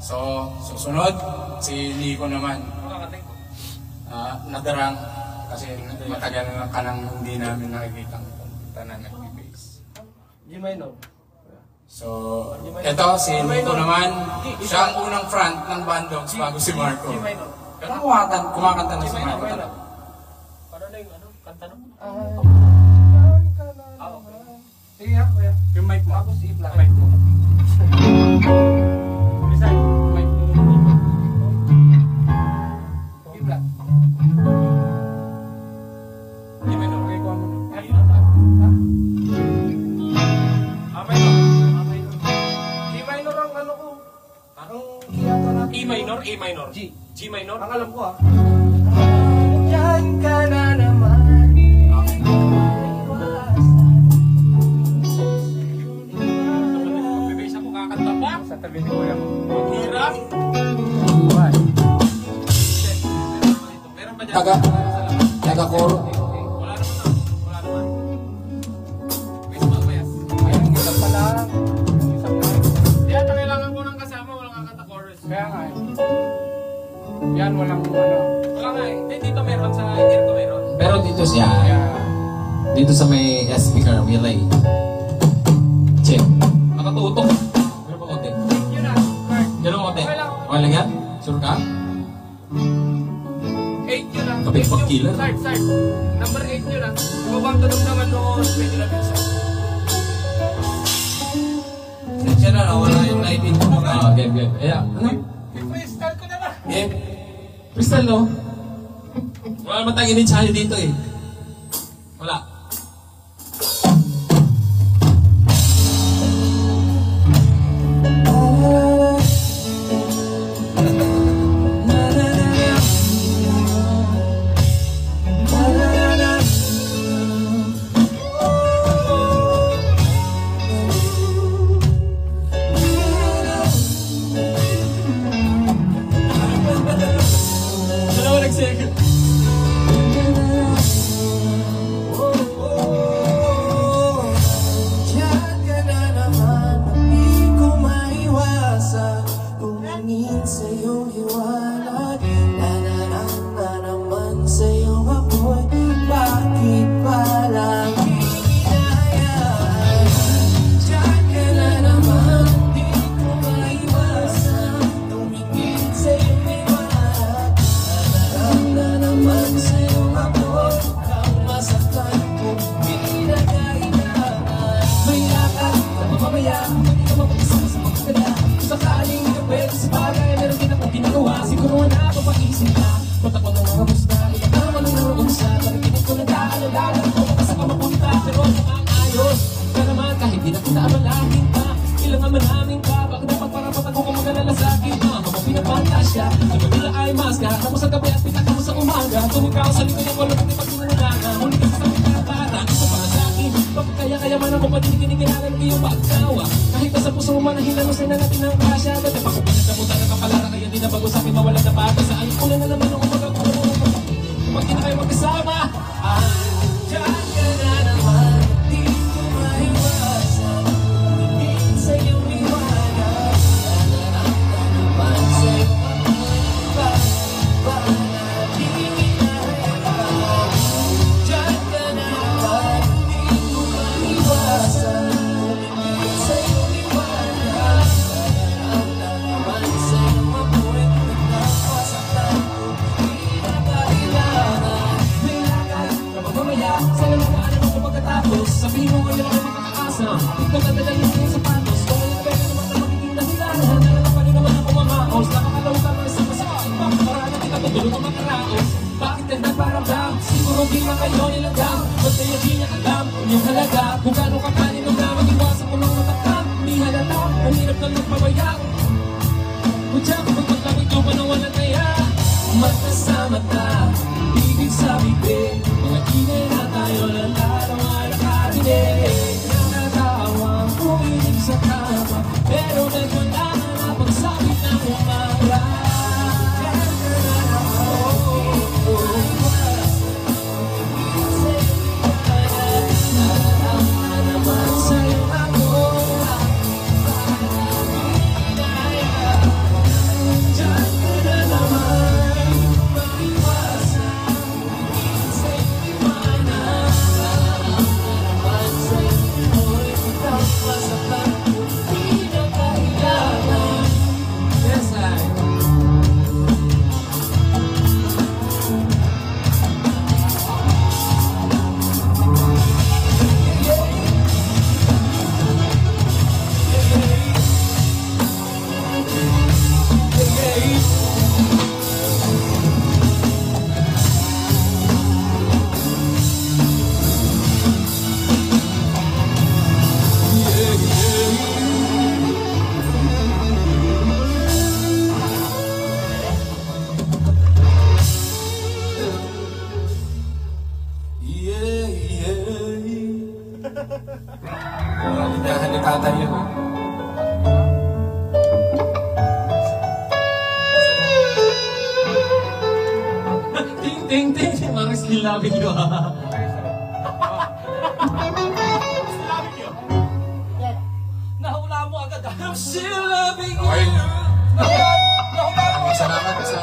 So, susunod, si Nico naman. Nadarang kasi matagal na ka nang hindi namin nakikita ng tanan nag-base. G minor. So, ito si Nico naman, siya ang unang front ng Bandogs bago si Marco. G minor. Pero kumakanta na si Marco talaga. Para na yung kanta naman. Sige nga, kuya. Yung mic mo. Tapos i-flat. Mic mo. Resign. Mic mo. I-flat. Hindi mo okay ko mo. G minor ang ano ko. Ang kiyata na. E minor, A minor. G. G minor. Ang alam ko Diyan ka na naman. Magbibase ako kakanta pa. Sa tabi ni kuya. Hirap. Why? Meron ba dyan? Taga-koro. Wala naman. Wala naman. Base ba ba yan? Ayun, isa pala. Di ata kailangan ko ng kasama. Walang kakanta chorus. Kaya nga eh. Yan, walang ano. Wala nga eh. Hindi, dito meron sa ear ko meron. Pero dito siya, Kaya, dito sa may speaker, relay. Check. Nakatutok. Pero pa konti. Yun na. Mark. Ganun mo konti. Okay lang. Okay lang yan? Sure ka? 8 yun lang. Kapit pag killer. Start. Number 8 yun lang. Ibabang tunog naman noon. Pwede lang yun sa. siya na, wala yung live in mo. Game. Ayan. Ano? I-freestyle ko na lang. Game. Crystal, no? Wala naman tayong ininsahe dito eh. Wala. Dalawa nag-second. Diyan ka na naman, di ko maiwasan tumingin sa iyong hiwalag. Nanarang na naman sa iyong apoy, bakit palagi hinahayaan? Diyan ka na naman, di ko maiwasan tumingin sa iyong hiwalag. Nanarang na naman sa iyong apoy, ang masaktan kong pinagkailangan. May lakad na mamamaya, hindi ka mapag-isip sa pagkakala. Kung sakaling hindi ka pwede sa bagay, meron din akong ginagawa. Siguro na papag-isip ka, patak mo ng mga gusta. Ilang naman ang naroonsa, parikinig ko na daalala. Kung makasa ka mapunta, pero mukhang ayos ka naman kahit di na kita amalahin pa. Ilang amalamin ka, bakit dapat para patag ko mag-alala sa akin? Mga pinapantasya, ang pagkila ay maska. Tapos sa gabi at pitak mo sa umaga. Tumig ka sa likod ng wala pati pagkinananga. Huli ka sa mga para, ito para sa akin. Bakit kaya man ako pagkinikiniginagan ko yung pagkawa. Kahit nasa puso mo manahila mo sa natin ng kasya. Dati pa kung pinagdamutan ng kapalara, kaya di na bago sa akin mawala na bata. Sa ayun ko na naman ako magkakulong. Pag di na kayo magkasama, Diyan ka na naman, di ko maiwasan tumingin sa iyong liwanag. Nanarang na naman sa iyong apoy, bakit palagi hinahayaan? Diyan ka na naman, di ko maiwasan tumingin sa iyong liwanag. Nanarang na naman sa iyong apoy, nagpapasaktan ko pinakailangan. may lakad na mamamaya. Sana magaan ako pagkatapos. Sabihin mo ngayon ako makakaasa. Tignan na dala yung sapatos. Kung may pwede naman na magiging dahilan. Nalala pa rin naman ako mamaos. Nakakalaw ka na sa masakit. Parang kita tutulog ang makaraos. Bakit ka nagparamdam? Siguro di man kayo nilanggam. Ba't kayo di niya alam yung halaga? Kung gano'ng kakanin ng naman iwasan ko lang natakam. Di halata, ang hirap na magpabaya. Kutya ko magpaglamig ko pa na walang kaya. Mata sa mata, ibig sa bibig. Mga ingay na tayo lang lalong ay nakarinig. Nakatawang uminig sa kama, pero nagwala na pagsabit ng umara. Sa iyong ako, Linyahan ni tatay yun. Ting, ting, ting. Mga skill namin yun. Nahula mo agad ah. I'm still loving Okay. you. Salamat sa